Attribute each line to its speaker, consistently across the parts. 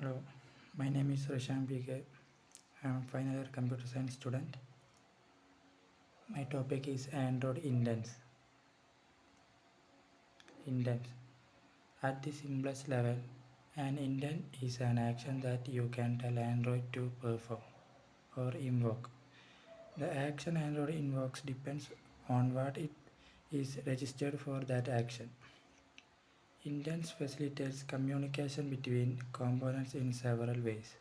Speaker 1: Hello, my name is Risham PK. I am a final year computer science student. My topic is Android indents. Indents. At the simplest level, an indent is an action that you can tell Android to perform or invoke. The action Android invokes depends on what it is registered for that action. Indents facilitates communication between components in several ways.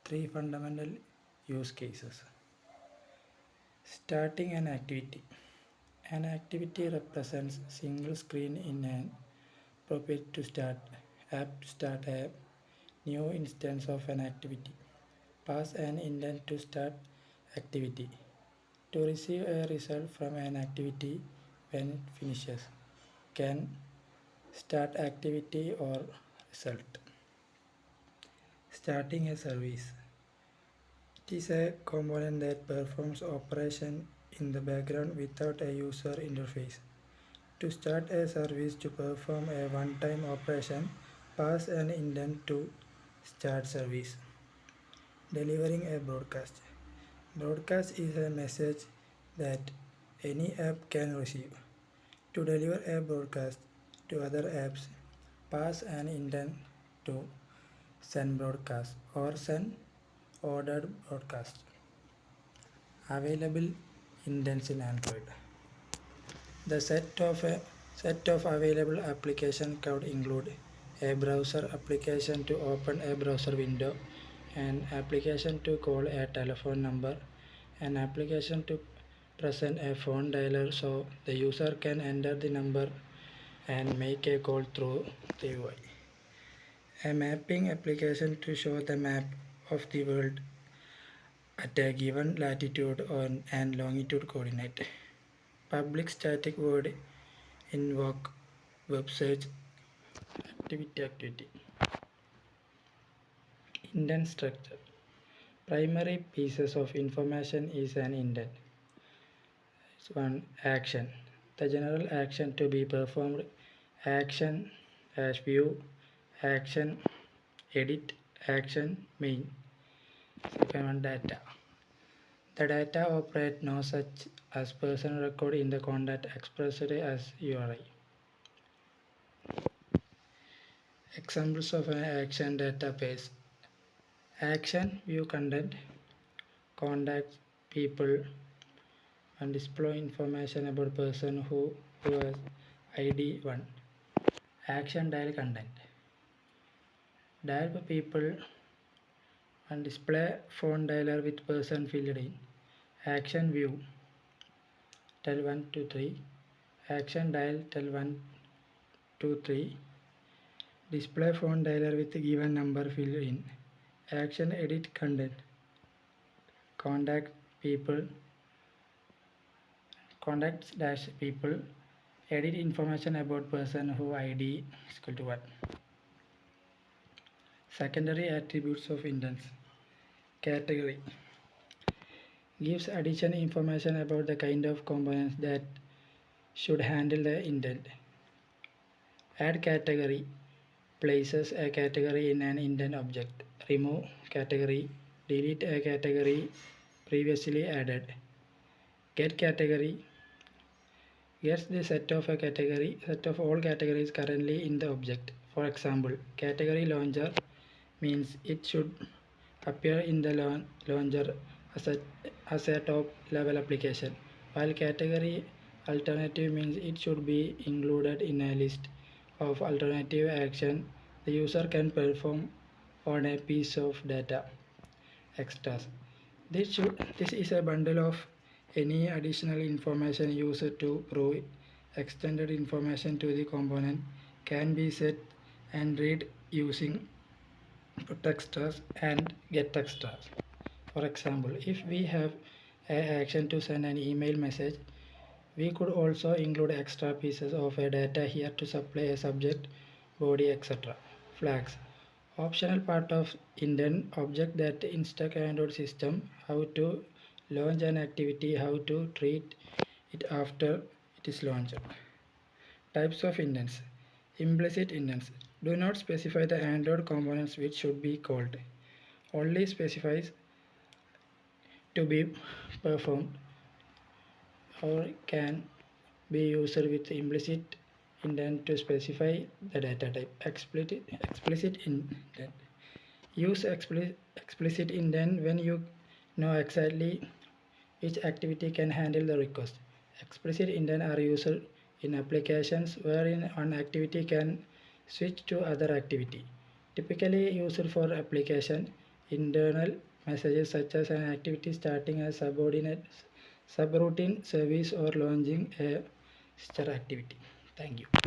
Speaker 1: Three fundamental use cases. Starting an activity. An activity represents single screen in an appropriate to start app to start a new instance of an activity. Pass an indent to start activity. To receive a result from an activity when it finishes. Can start activity or result. Starting a service. It is a component that performs operation in the background without a user interface. To start a service to perform a one-time operation, pass an indent to start service. Delivering a broadcast. Broadcast is a message that any app can receive. To deliver a broadcast to other apps, pass an indent to send broadcast or send ordered broadcast. Available indents in Android. The set of available application could include a browser application to open a browser window, an application to call a telephone number, an application to present a phone dialer so the user can enter the number and make a call through the UI. A mapping application to show the map of the world at a given latitude and longitude coordinate. Public static void invoke web search activity. Indent structure. Primary pieces of information is an indent. It's one action. The general action to be performed. Action as view. Action edit. Action main. Second one data. The data operate no such as person record in the content expressed as URI. Examples of an action database. Action view content, contacts people, and display information about person who has ID 1. Action dial content. Dial people and display phone dialer with person filled in. Action view. Tell 1 to 3. Action dial tell 1 2 3. Display phone dialer with given number filled in. Action edit content. Contact people. Contacts dash people. Edit information about person who ID is equal to 1. Secondary attributes of indents. Category. Gives additional information about the kind of components that should handle the indent. Add category. Places a category in an indent object. Remove category. Delete a category previously added. Get category. Gets the set of a category, set of all categories currently in the object. For example, category launcher means it should appear in the launcher as a top level application, while category alternative means it should be included in a list of alternative action the user can perform on a piece of data. Extras. This is a bundle of any additional information used to prove extended information to the component can be set and read using put extras and get extras. For example, if we have an action to send an email message, we could also include extra pieces of a data here to supply a subject, body, etc. Flags. Optional part of indent object that instruct Android system how to launch an activity, how to treat it after it is launched. Types of indents. Implicit indents. Do not specify the Android components which should be called. Only specifies to be performed or can be used with implicit intent to specify the data type. Explicit intent. Use explicit intent when you know exactly which activity can handle the request. Explicit intent are used in applications wherein one activity can switch to other activity. Typically used for application internal messages such as an activity starting a subroutine service or launching a sister activity. Thank you.